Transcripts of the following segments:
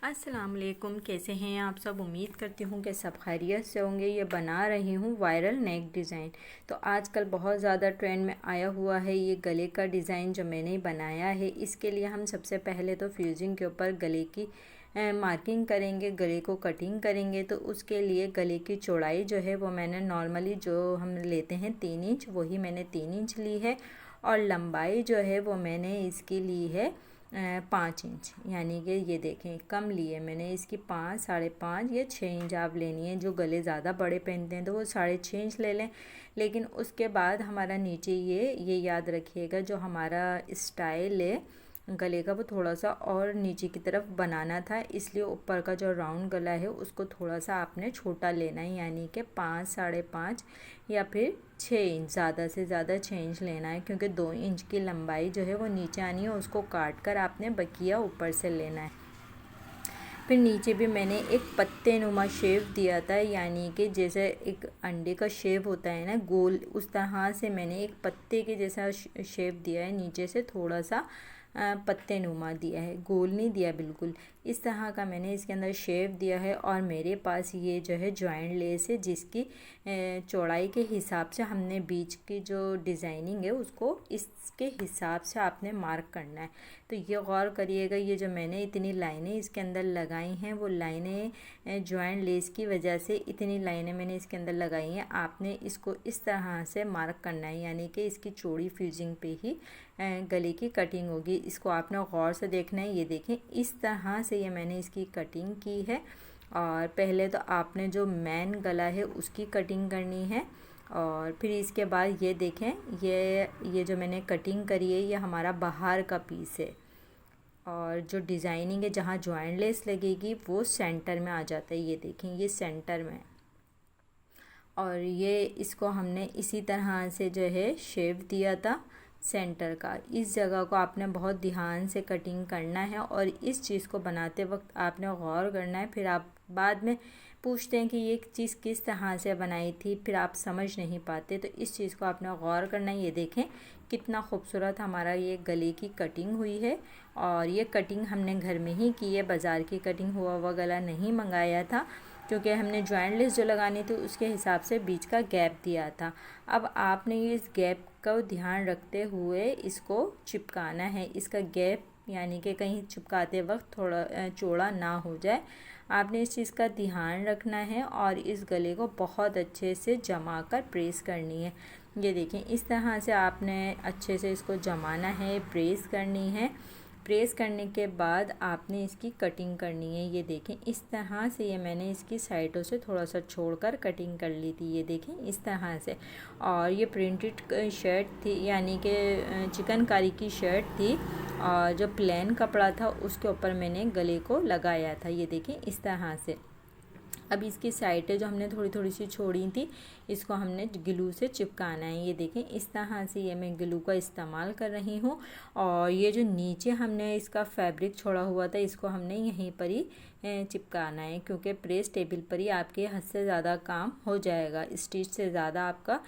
अस्सलाम वालेकुम। कैसे हैं आप सब? उम्मीद करती हूँ कि सब खैरियत से होंगे। ये बना रही हूँ वायरल नेक डिज़ाइन। तो आजकल बहुत ज़्यादा ट्रेंड में आया हुआ है ये गले का डिज़ाइन जो मैंने बनाया है। इसके लिए हम सबसे पहले तो फ्यूजिंग के ऊपर गले की मार्किंग करेंगे, गले को कटिंग करेंगे। तो उसके लिए गले की चौड़ाई जो है वो मैंने नॉर्मली जो हम लेते हैं 3 इंच, वही मैंने 3 इंच ली है। और लंबाई जो है वो मैंने इसकी ली है 5 इंच, यानी कि ये देखें कम लिए मैंने इसकी 5, 5.5 या 6 इंच आप लेनी है। जो गले ज़्यादा बड़े पहनते हैं तो वो 6.5 इंच ले लें। लेकिन उसके बाद हमारा नीचे ये याद रखिएगा, जो हमारा स्टाइल है गले का वो थोड़ा सा और नीचे की तरफ बनाना था, इसलिए ऊपर का जो राउंड गला है उसको थोड़ा सा आपने छोटा लेना है, यानी कि 5, 5.5 या फिर 6 इंच, ज़्यादा से ज़्यादा 6 इंच लेना है। क्योंकि 2 इंच की लंबाई जो है वो नीचे आनी है, उसको काट कर आपने बकिया ऊपर से लेना है। फिर नीचे भी मैंने एक पत्ते नुमा शेप दिया था, यानी कि जैसे एक अंडे का शेप होता है ना गोल, उस तरह से मैंने एक पत्ते के जैसा शेप दिया है। नीचे से थोड़ा सा पत्ते नुमा दिया है, गोल नहीं दिया बिल्कुल। इस तरह का मैंने इसके अंदर शेप दिया है। और मेरे पास ये जो है जॉइंट लेस है, जिसकी चौड़ाई के हिसाब से हमने बीच की जो डिज़ाइनिंग है उसको इसके हिसाब से आपने मार्क करना है। तो ये गौर करिएगा, ये जो मैंने इतनी लाइनें इसके अंदर लगाई हैं वो लाइनें जॉइंट लेस की वजह से इतनी लाइनें मैंने इसके अंदर लगाई हैं। आपने इसको इस तरह से मार्क करना है, यानी कि इसकी चौड़ी फ्यूजिंग पे ही गले की कटिंग होगी। इसको आपने गौर से देखना है। ये देखें इस तरह से ये मैंने इसकी कटिंग की है। और पहले तो आपने जो मेन गला है उसकी कटिंग करनी है, और फिर इसके बाद ये देखें ये जो मैंने कटिंग करी है ये हमारा बाहर का पीस है। और जो डिज़ाइनिंग है जहाँ जॉइंट लेस लगेगी वो सेंटर में आ जाता है। ये देखें ये सेंटर में। और ये इसको हमने इसी तरह से जो है शेप दिया था सेंटर का। इस जगह को आपने बहुत ध्यान से कटिंग करना है और इस चीज़ को बनाते वक्त आपने गौर करना है। फिर आप बाद में पूछते हैं कि ये चीज़ किस तरह से बनाई थी, फिर आप समझ नहीं पाते, तो इस चीज़ को आपने गौर करना है। ये देखें कितना खूबसूरत हमारा ये गले की कटिंग हुई है। और ये कटिंग हमने घर में ही की है, बाज़ार की कटिंग हुआ गला नहीं मंगाया था, क्योंकि हमने जॉइंट लेस जो लगानी थी उसके हिसाब से बीच का गैप दिया था। अब आपने ये इस गैप का ध्यान रखते हुए इसको चिपकाना है। इसका गैप यानी कि कहीं चिपकाते वक्त थोड़ा चौड़ा ना हो जाए, आपने इस चीज़ का ध्यान रखना है। और इस गले को बहुत अच्छे से जमा कर प्रेस करनी है। ये देखें इस तरह से आपने अच्छे से इसको जमाना है, प्रेस करनी है। प्रेस करने के बाद आपने इसकी कटिंग करनी है। ये देखें इस तरह से ये मैंने इसकी साइडों से थोड़ा सा छोड़कर कटिंग कर ली थी। ये देखें इस तरह से। और ये प्रिंटेड शर्ट थी, यानी कि चिकनकारी की शर्ट थी, और जो प्लेन कपड़ा था उसके ऊपर मैंने गले को लगाया था। ये देखें इस तरह से। अब इसकी साइडें जो हमने थोड़ी थोड़ी सी छोड़ी थी, इसको हमने ग्लू से चिपकाना है। ये देखें इस तरह से ये मैं ग्लू का इस्तेमाल कर रही हूँ। और ये जो नीचे हमने इसका फैब्रिक छोड़ा हुआ था इसको हमने यहीं पर ही चिपकाना है, क्योंकि प्रेस टेबल पर ही आपके हद से ज़्यादा काम हो जाएगा। स्टिच से ज़्यादा आपका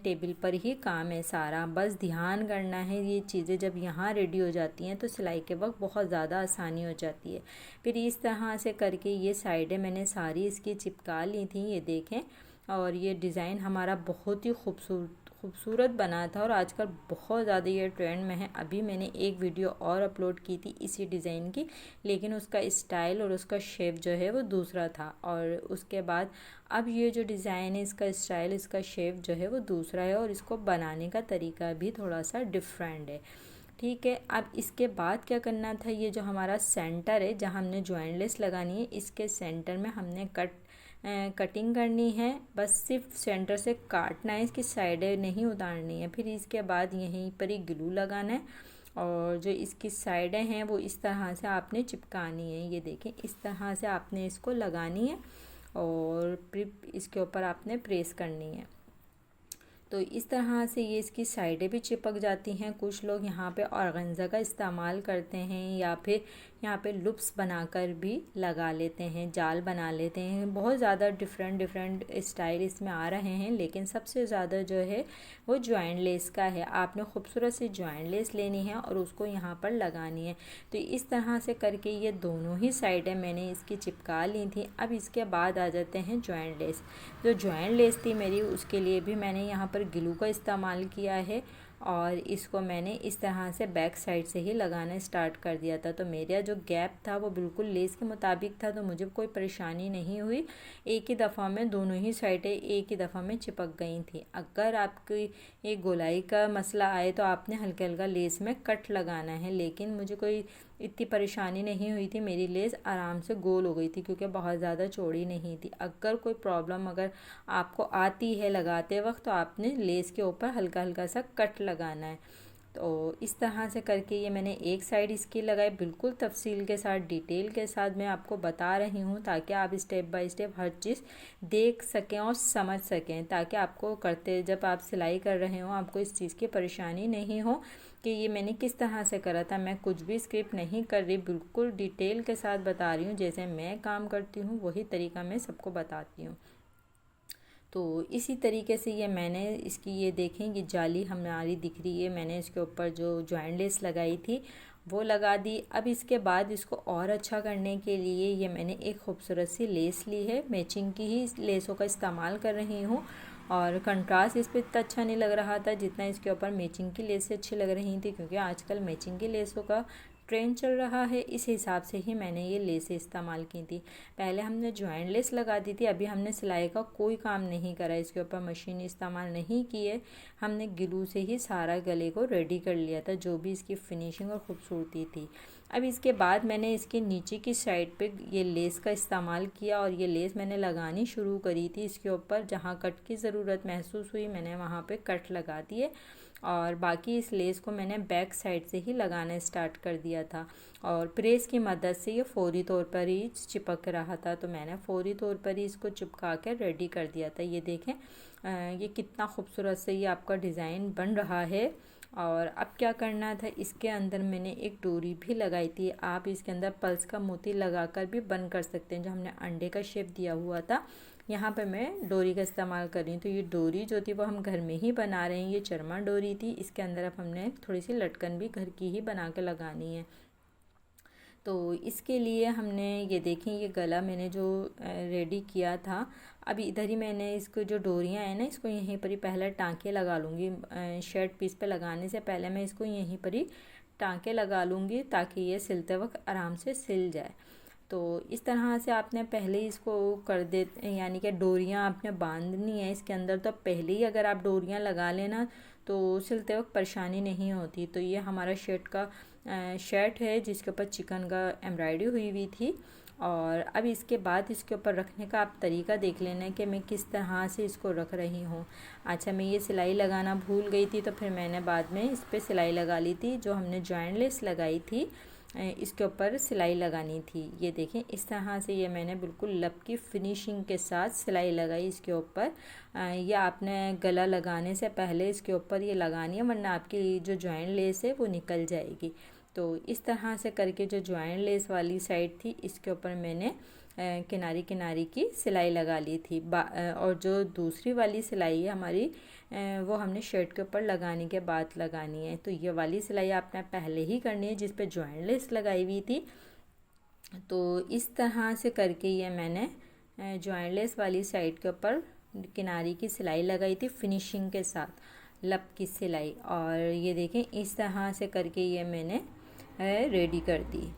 टेबल पर ही काम है सारा। बस ध्यान करना है, ये चीज़ें जब यहाँ रेडी हो जाती हैं तो सिलाई के वक्त बहुत ज़्यादा आसानी हो जाती है। फिर इस तरह से करके ये साइडें मैंने सारी इसकी चिपका ली थी। ये देखें, और ये डिज़ाइन हमारा बहुत ही खूबसूरत बना था और आजकल बहुत ज़्यादा ये ट्रेंड में है। अभी मैंने एक वीडियो और अपलोड की थी इसी डिज़ाइन की, लेकिन उसका स्टाइल और उसका शेप जो है वो दूसरा था। और उसके बाद अब ये जो डिज़ाइन है, इसका स्टाइल, इसका शेप जो है वो दूसरा है, और इसको बनाने का तरीका भी थोड़ा सा डिफरेंट है। ठीक है, अब इसके बाद क्या करना था, ये जो हमारा सेंटर है जहाँ हमने जॉइंट लेस लगानी है, इसके सेंटर में हमने कटिंग करनी है। बस सिर्फ सेंटर से काटना है, इसकी साइडें नहीं उतारनी है। फिर इसके बाद यहीं पर ही ग्लू लगाना है, और जो इसकी साइडें हैं वो इस तरह से आपने चिपकानी है। ये देखें इस तरह से आपने इसको लगानी है और फिर इसके ऊपर आपने प्रेस करनी है। तो इस तरह से ये इसकी साइडें भी चिपक जाती हैं। कुछ लोग यहाँ पे ऑर्गेन्जा का इस्तेमाल करते हैं या फिर यहाँ पे लूप्स बनाकर भी लगा लेते हैं, जाल बना लेते हैं। बहुत ज़्यादा डिफरेंट स्टाइल इसमें आ रहे हैं, लेकिन सबसे ज़्यादा जो है वो जॉइंट लेस का है। आपने खूबसूरत सी जॉइंट लेस लेनी है और उसको यहाँ पर लगानी है। तो इस तरह से करके ये दोनों ही साइडें मैंने इसकी चिपका ली थी। अब इसके बाद आ जाते हैं जॉइंट लेस। जो जॉइंट लेस थी मेरी, उसके लिए भी मैंने यहाँ पर ग्लू का इस्तेमाल किया है और इसको मैंने इस तरह से बैक साइड से ही लगाना स्टार्ट कर दिया था। तो मेरा जो गैप था वो बिल्कुल लेस के मुताबिक था, तो मुझे कोई परेशानी नहीं हुई। एक ही दफ़ा में दोनों ही साइडें एक ही दफ़ा में चिपक गई थी। अगर आपकी ये गोलाई का मसला आए तो आपने हल्का हल्का लेस में कट लगाना है, लेकिन मुझे कोई इतनी परेशानी नहीं हुई थी। मेरी लेस आराम से गोल हो गई थी क्योंकि बहुत ज़्यादा चौड़ी नहीं थी। अगर कोई प्रॉब्लम अगर आपको आती है लगाते वक्त, तो आपने लेस के ऊपर हल्का हल्का सा कट लगाना है। तो इस तरह से करके ये मैंने एक साइड इसकी लगाई, बिल्कुल तफसील के साथ डिटेल के साथ मैं आपको बता रही हूँ, ताकि आप स्टेप बाय स्टेप हर चीज़ देख सकें और समझ सकें, ताकि आपको करते जब आप सिलाई कर रहे हो आपको इस चीज़ की परेशानी नहीं हो कि ये मैंने किस तरह से करा था। मैं कुछ भी स्क्रिप्ट नहीं कर रही, बिल्कुल डिटेल के साथ बता रही हूँ। जैसे मैं काम करती हूँ वही तरीका मैं सबको बताती हूँ। तो इसी तरीके से ये मैंने इसकी ये देखें ये जाली हमारी दिख रही है, मैंने इसके ऊपर जो जॉइंट लेस लगाई थी वो लगा दी। अब इसके बाद इसको और अच्छा करने के लिए ये मैंने एक खूबसूरत सी लेस ली है, मैचिंग की ही लेसों का इस्तेमाल कर रही हूँ। और कंट्रास्ट इस पर इतना अच्छा नहीं लग रहा था जितना इसके ऊपर मैचिंग की लेसें अच्छी लग रही थी, क्योंकि आजकल मैचिंग की लेसों का ट्रेंड चल रहा है। इस हिसाब से ही मैंने ये लेसें इस्तेमाल की थी। पहले हमने जॉइंट लेस लगा दी थी, अभी हमने सिलाई का कोई काम नहीं करा, इसके ऊपर मशीन इस्तेमाल नहीं की है। हमने ग्लू से ही सारा गले को रेडी कर लिया था, जो भी इसकी फिनिशिंग और ख़ूबसूरती थी। अब इसके बाद मैंने इसके नीचे की साइड पे ये लेस का इस्तेमाल किया और ये लेस मैंने लगानी शुरू करी थी इसके ऊपर। जहाँ कट की ज़रूरत महसूस हुई मैंने वहाँ पे कट लगा दिए और बाकी इस लेस को मैंने बैक साइड से ही लगाना स्टार्ट कर दिया था। और प्रेस की मदद से ये फौरी तौर पर ही चिपक रहा था, तो मैंने फौरी तौर पर ही इसको चिपका कर रेडी कर दिया था। ये देखें ये कितना खूबसूरत से ये आपका डिज़ाइन बन रहा है। और अब क्या करना था, इसके अंदर मैंने एक डोरी भी लगाई थी। आप इसके अंदर पल्स का मोती लगाकर भी बंद कर सकते हैं, जो हमने अंडे का शेप दिया हुआ था। यहाँ पे मैं डोरी का इस्तेमाल कर रही हूँ। तो ये डोरी जो थी वो हम घर में ही बना रहे हैं, ये चरमा डोरी थी। इसके अंदर अब हमने थोड़ी सी लटकन भी घर की ही बना के लगानी है। तो इसके लिए हमने ये देखें ये गला मैंने जो रेडी किया था, अभी इधर ही मैंने इसको जो डोरियां हैं ना, इसको यहीं पर ही पहले टाँके लगा लूँगी। शर्ट पीस पे लगाने से पहले मैं इसको यहीं पर ही टाँके लगा लूँगी, ताकि ये सिलते वक्त आराम से सिल जाए। तो इस तरह से आपने पहले ही इसको कर दे, यानी कि डोरियां आपने बांधनी है इसके अंदर, तो पहले ही अगर आप डोरियां लगा लेना तो सिलते वक्त परेशानी नहीं होती। तो ये हमारा शर्ट है जिसके ऊपर चिकन का एम्ब्रॉयडरी हुई हुई थी। और अब इसके बाद इसके ऊपर रखने का आप तरीका देख लेना है कि मैं किस तरह से इसको रख रही हूँ। अच्छा, मैं ये सिलाई लगाना भूल गई थी, तो फिर मैंने बाद में इस पर सिलाई लगा ली थी। जो हमने जॉइंट लेस लगाई थी इसके ऊपर सिलाई लगानी थी। ये देखें इस तरह से ये मैंने बिल्कुल लब की फिनिशिंग के साथ सिलाई लगाई इसके ऊपर। ये आपने गला लगाने से पहले इसके ऊपर ये लगानी है, वरना आपकी जो जॉइंट लेस है वो निकल जाएगी। तो इस तरह से करके जो जॉइंट लेस वाली साइड थी इसके ऊपर मैंने किनारी किनारी की सिलाई लगा ली थी। और जो दूसरी वाली सिलाई है हमारी वो हमने शर्ट के ऊपर लगाने के बाद लगानी है। तो ये वाली सिलाई आपने पहले ही करनी है जिस पे जॉइंट लेस लगाई हुई थी। तो इस तरह से करके ये मैंने जॉइंट लेस वाली साइड के ऊपर किनारी की सिलाई लगाई थी फिनिशिंग के साथ, लब की सिलाई। और ये देखें इस तरह से करके ये मैंने रेडी कर दी।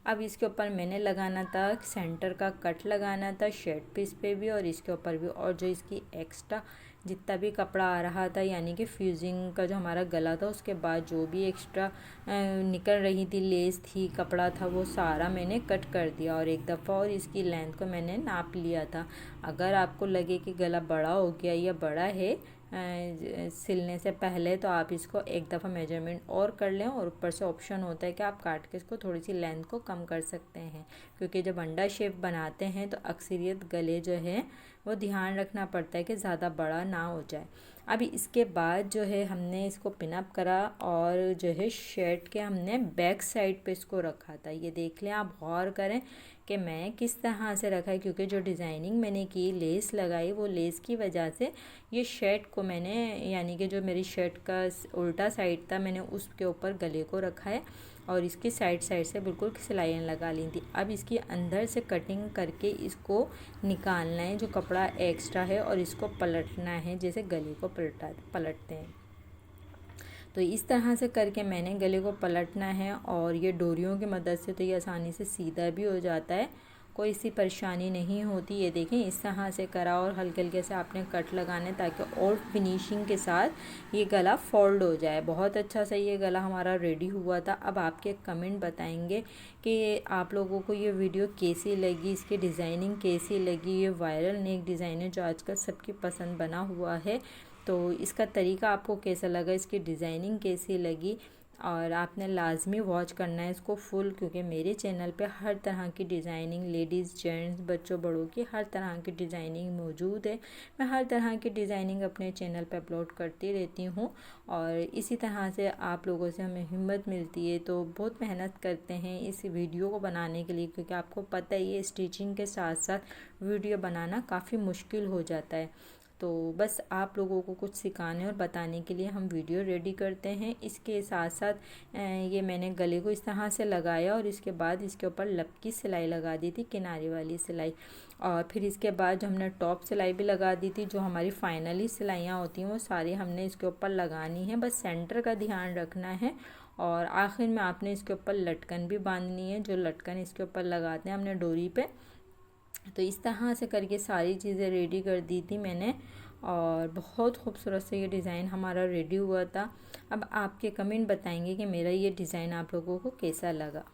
अब इसके ऊपर मैंने लगाना था सेंटर का कट लगाना था शर्ट पीस पे भी और इसके ऊपर भी। और जो इसकी एक्स्ट्रा जितना भी कपड़ा आ रहा था, यानी कि फ्यूजिंग का जो हमारा गला था उसके बाद जो भी एक्स्ट्रा निकल रही थी लेस थी कपड़ा था, वो सारा मैंने कट कर दिया और एक दफ़ा और इसकी लेंथ को मैंने नाप लिया था। अगर आपको लगे कि गला बड़ा हो गया या बड़ा है सिलने से पहले, तो आप इसको एक दफ़ा मेजरमेंट और कर लें। और ऊपर से ऑप्शन होता है कि आप काट के इसको थोड़ी सी लेंथ को कम कर सकते हैं, क्योंकि जब अंडा शेप बनाते हैं तो अक्सरियत गले जो है वो ध्यान रखना पड़ता है कि ज़्यादा बड़ा ना हो जाए। अभी इसके बाद जो है हमने इसको पिनअप करा और जो है शर्ट के हमने बैक साइड पे इसको रखा था। ये देख लें, आप गौर करें कि मैं किस तरह से रखा है, क्योंकि जो डिज़ाइनिंग मैंने की, लेस लगाई, वो लेस की वजह से ये शर्ट को मैंने, यानी कि जो मेरी शर्ट का उल्टा साइड था, मैंने उसके ऊपर गले को रखा है और इसकी साइड साइड से बिल्कुल सिलाइयाँ लगा ली थी। अब इसकी अंदर से कटिंग करके इसको निकालना है जो कपड़ा एक्स्ट्रा है और इसको पलटना है, जैसे गले को पलटते हैं। तो इस तरह से करके मैंने गले को पलटना है और ये डोरियों की मदद से तो ये आसानी से सीधा भी हो जाता है, कोई सी परेशानी नहीं होती। ये देखें, इस तरह से करा और हल्के हल्के से आपने कट लगाने ताकि और फिनिशिंग के साथ ये गला फोल्ड हो जाए। बहुत अच्छा सा ये गला हमारा रेडी हुआ था। अब आपके कमेंट बताएंगे कि आप लोगों को ये वीडियो कैसी लगी, इसकी डिज़ाइनिंग कैसी लगी। ये वायरल नेक डिज़ाइन है जो आजकल सबकी पसंद बना हुआ है, तो इसका तरीका आपको कैसा लगा, इसकी डिज़ाइनिंग कैसी लगी। और आपने लाजमी वॉच करना है इसको फुल, क्योंकि मेरे चैनल पे हर तरह की डिज़ाइनिंग, लेडीज़ जेंट्स बच्चों बड़ों की हर तरह की डिज़ाइनिंग मौजूद है। मैं हर तरह की डिज़ाइनिंग अपने चैनल पे अपलोड करती रहती हूँ और इसी तरह से आप लोगों से हमें हिम्मत मिलती है। तो बहुत मेहनत करते हैं इस वीडियो को बनाने के लिए, क्योंकि आपको पता ही है स्टिचिंग के साथ साथ वीडियो बनाना काफ़ी मुश्किल हो जाता है। तो बस आप लोगों को कुछ सिखाने और बताने के लिए हम वीडियो रेडी करते हैं। इसके साथ साथ ये मैंने गले को इस तरह से लगाया और इसके बाद इसके ऊपर लब की सिलाई लगा दी थी, किनारे वाली सिलाई। और फिर इसके बाद जो हमने टॉप सिलाई भी लगा दी थी, जो हमारी फाइनली सिलाइयाँ होती हैं वो सारी हमने इसके ऊपर लगानी है। बस सेंटर का ध्यान रखना है और आखिर में आपने इसके ऊपर लटकन भी बांधनी है, जो लटकन इसके ऊपर लगाते हैं हमने डोरी पे। तो इस तरह से करके सारी चीज़ें रेडी कर दी थी मैंने और बहुत खूबसूरत से ये डिज़ाइन हमारा रेडी हुआ था। अब आपके कमेंट बताएंगे कि मेरा ये डिज़ाइन आप लोगों को कैसा लगा।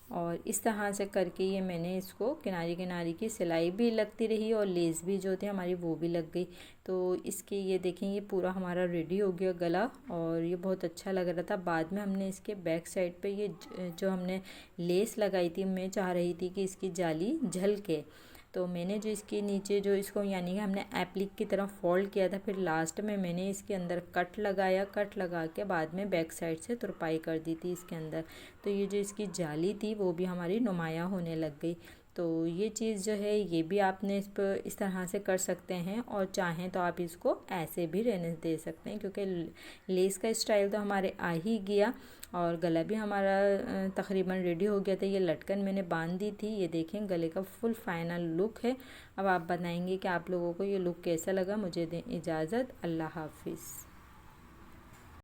और इस तरह से करके ये मैंने इसको किनारे किनारे की सिलाई भी लगती रही और लेस भी जो थी हमारी वो भी लग गई। तो इसके ये देखें, ये पूरा हमारा रेडी हो गया गला और ये बहुत अच्छा लग रहा था। बाद में हमने इसके बैक साइड पे ये जो हमने लेस लगाई थी, मैं चाह रही थी कि इसकी जाली झलके, तो मैंने जो इसके नीचे जो इसको यानी कि हमने एप्लिक की तरफ फोल्ड किया था, फिर लास्ट में मैंने इसके अंदर कट लगाया। कट लगा के बाद में बैक साइड से तुरपाई कर दी थी इसके अंदर। तो ये जो इसकी जाली थी वो भी हमारी नुमायाँ होने लग गई। तो ये चीज़ जो है ये भी आपने इस पर इस तरह से कर सकते हैं और चाहें तो आप इसको ऐसे भी रहने दे सकते हैं, क्योंकि लेस का स्टाइल तो हमारे आ ही गया और गला भी हमारा तकरीबन रेडी हो गया था। ये लटकन मैंने बांध दी थी। ये देखें, गले का फुल फाइनल लुक है। अब आप बताएंगे कि आप लोगों को ये लुक कैसा लगा। मुझे दें इजाज़त, अल्लाह हाफिज़।